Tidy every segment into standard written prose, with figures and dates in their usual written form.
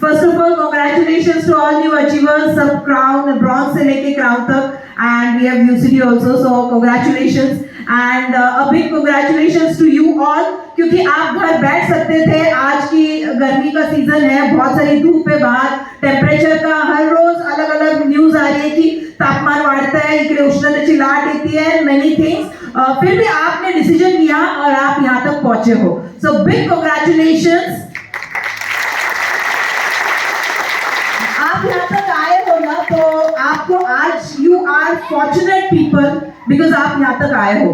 First of all, congratulations to all new achievers, सब crown, bronze से लेके crown तक, and we have UCD also, so congratulations and a big congratulations to you all, क्योंकि आप घर बैठ सकते थे. आज की गर्मी का सीजन है, बहुत सारी धूप है बाहर, टेम्परेचर का हर रोज अलग अलग न्यूज आ रही है कि तापमान बढ़ता है, इकडे उष्णतेची लाट येती है, many things. फिर भी आपने डिसीजन लिया और आप यहाँ तक पहुंचे हो, so big congratulations. आप यहाँ तक आए हो ना, तो आपको आज you are fortunate people because आप यहाँ तक आए हो.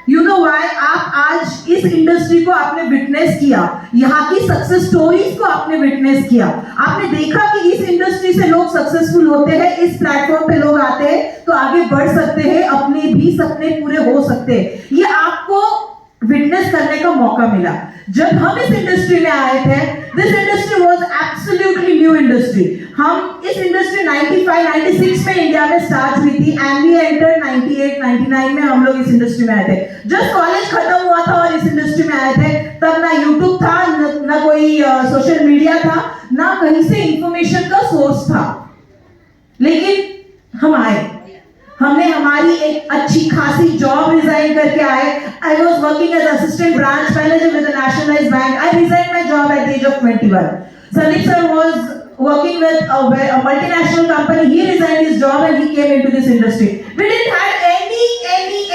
You know why? आप आज इस इंडस्ट्री को आपने विटनेस किया, यहाँ की सक्सेस स्टोरीज को आपने विटनेस किया, आपने देखा कि इस इंडस्ट्री से लोग सक्सेसफुल होते हैं, इस प्लेटफॉर्म पे लोग आते हैं तो आगे बढ़ सकते हैं, अपने भी सपने पूरे हो सकते हैं. ये आपको विटनेस करने का मौका मिला. जब हम इस इंडस्ट्री में आए थे, this industry was absolutely new industry. हम इस इंडस्ट्री 95-96 में इंडिया में स्टार्ट हुई थी एंड वी एंटर 98-99 में हम लोग इस इंडस्ट्री में आए थे. जस्ट कॉलेज खत्म हुआ था और इस इंडस्ट्री में आए थे. तब ना यूट्यूब था, ना कोई सोशल मीडिया था, ना कहीं से इंफॉर्मेशन का सोर्स था, लेकिन हम आए. हमने हमारी एक अच्छी खासी जॉब रिजाइन करके आए. I was working as assistant branch manager with a nationalized bank. I resigned my job at the age of 21. Sandeep sir was working with a multinational company. He resigned his job and he came into this industry. We didn't have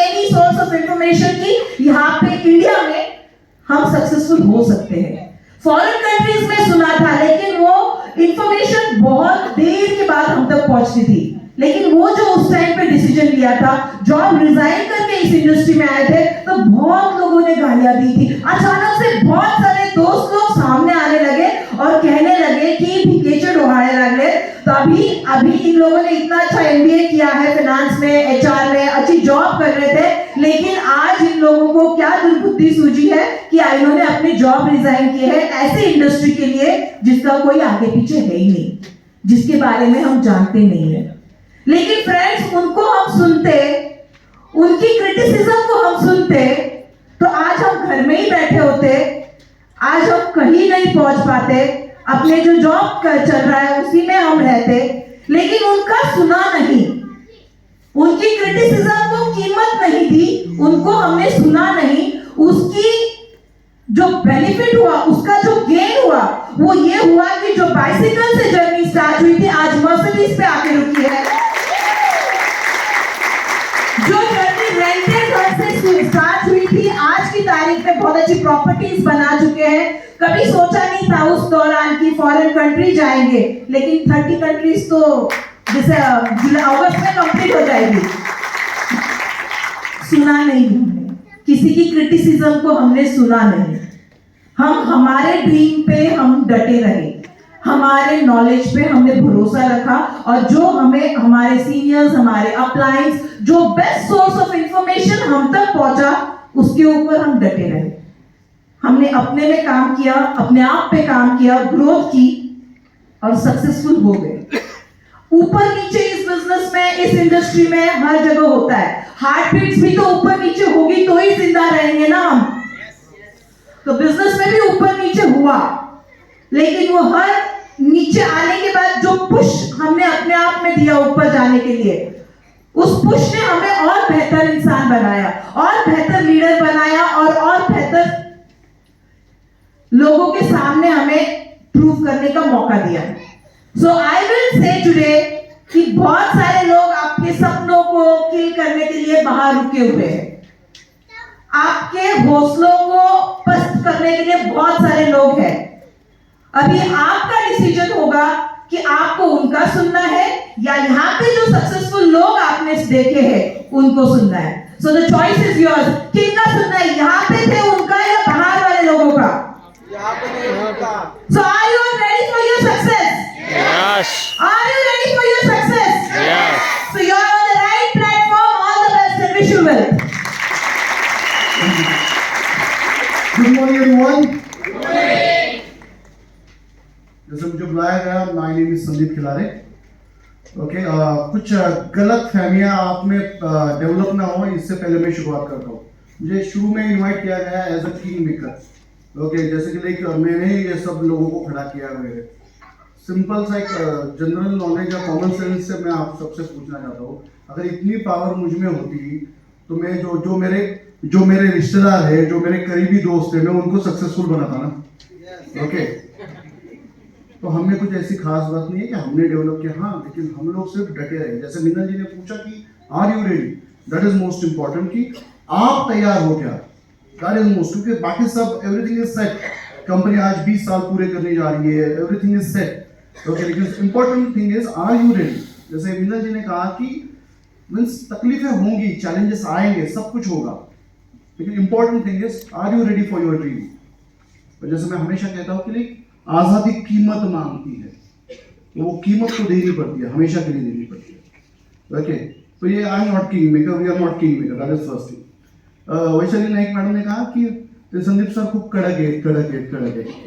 any source of information कि यहाँ पे India में हम successful हो सकते हैं. Foreign countries में सुना था, लेकिन वो इंफॉर्मेशन बहुत देर के बाद हम तक पहुंचती थी. लेकिन वो जो उस टाइम पे डिसीजन लिया था, जॉब रिजाइन करके इस इंडस्ट्री में आए थे, तो बहुत लोगों ने गालियां दी थी. अचानक से बहुत सारे दोस्त लोग सामने आने लगे और कहने लगे कि भिकेचर उड़ाने लगे. तो अभी इन लोगों ने इतना अच्छा एमबीए किया है, फाइनेंस में, एचआर में अच्छी जॉब कर रहे थे, लेकिन आज इन लोगों को क्या दुर्बुद्धि सूझी है कि इन्होंने अपनी जॉब रिजाइन की है ऐसे इंडस्ट्री के लिए जिसका कोई आगे पीछे है ही नहीं, जिसके बारे में हम जानते नहीं है. लेकिन फ्रेंड्स, उनको हम सुनते, उनकी क्रिटिसिज्म को हम सुनते, तो आज हम घर में ही बैठे होते, आज हम कहीं नहीं पहुंच पाते, अपने जो जॉब चल रहा है उसी में हम रहते. लेकिन उनका सुना नहीं, उनकी क्रिटिसिज्म को कीमत नहीं दी, उनको हमने सुना नहीं. उसकी जो बेनिफिट हुआ, उसका जो गेन हुआ, वो ये हुआ कि जो बाइसिकल से जर्नी स्टार्ट हुई थी, आज मर्सिडीज पे आके रुकी है. जो जर्नी रेंटेड घर से स्टार्ट हुई थी, आज की तारीख में बहुत अच्छी प्रॉपर्टीज बना चुके हैं. कभी सोचा नहीं था उस दौरान कि फॉरेन कंट्री जाएंगे, लेकिन 30 कंट्रीज तो जैसे अगस्त में कंप्लीट हो जाएगी. सुना नहीं हमने, किसी की क्रिटिसिज्म को हमने सुना नहीं. हम हमारे ड्रीम पे हम डटे रहे, हमारे नॉलेज पे हमने भरोसा रखा, और जो हमें हमारे सीनियर्स, हमारे अपलाइंस, जो बेस्ट सोर्स ऑफ इंफॉर्मेशन हम तक पहुंचा, उसके ऊपर हम डटे रहे. हमने अपने में काम किया, अपने आप पे काम किया, ग्रोथ की और सक्सेसफुल हो गए. ऊपर नीचे इस बिजनेस में, इस इंडस्ट्री में हर जगह होता है. हार्ट बीट्स भी तो ऊपर नीचे होगी तो ही जिंदा रहेंगे ना हम. तो बिजनेस में भी ऊपर नीचे हुआ, लेकिन वो हर नीचे आने के बाद जो पुश हमने अपने आप में दिया ऊपर जाने के लिए, उस पुश ने हमें और बेहतर इंसान बनाया, और बेहतर लीडर बनाया, और बेहतर लोगों के सामने हमें प्रूव करने का मौका दिया. सो आई विल से टुडे कि बहुत सारे लोग आपके सपनों को किल करने के लिए बाहर रुके हुए हैं. आपके हौसलों को पस्त करने के लिए बहुत सारे लोग हैं. अभी आपका डिसीजन होगा कि आपको उनका सुनना है या यहाँ पे जो सक्सेसफुल लोग आपने देखे हैं उनको सुनना है. So the choice is yours. किनका सुनना है, यहाँ पे थे उनका या बाहर वाले लोगों का? So are you all ready for your success? Yes. Are you ready for your success? Yes. So you are on the right platform. All the best and wish you well. Good morning everyone. Good morning. जैसे मुझे बुलाया गया, my name is Sandeep Khilare. Okay, कुछ गलत फहमियाँ आप में develop ना हो, इससे पहले मैं शुरुआत करता हूँ. मुझे शुरू में इनवाइट किया गया as a king maker. Okay, जैसे कि लाइक मैंने ही ये सब लोगों को खड़ा किया हुआ है. सिंपल सा एक जनरल नॉलेज या कॉमन सेंस से मैं आप सबसे पूछना चाहता हूँ, अगर इतनी पावर मुझ में होती तो मैं जो मेरे रिश्तेदार है, जो मेरे करीबी दोस्त है, मैं उनको सक्सेसफुल बनाता ना। ओके, तो हमें कुछ ऐसी खास बात नहीं है कि हमने डेवलप किया, हाँ, लेकिन हम लोग सिर्फ डटे रहे। जैसे मीनल जी ने पूछा कि are you ready, that is most important कि आप तैयार हो क्या, दैट इज मोस्ट, क्योंकि बाकी सब एवरीथिंग इज सेट, कंपनी आज 20 साल पूरे करने जा रही है, एवरीथिंग इज सेट। ओके, लेकिन important thing is are you ready. जैसे मीनल जी ने कहा कि मीन्स तकलीफें होंगी, चैलेंजेस आएंगे, सब कुछ होगा, लेकिन important thing is are you ready for your dream. और जैसे मैं हमेशा कहता हूँ कि आजादी कीमत मांगती है, तो वो कीमत तो देनी पड़ती है, हमेशा के लिए देनी पड़ती है। ओके, तो ये I am not king maker, we are not king maker, that is first thing. Vaishali Naik madam ने कहा कि संदीप सर खूप कडक आहे, कडक आहे, कडक आहे।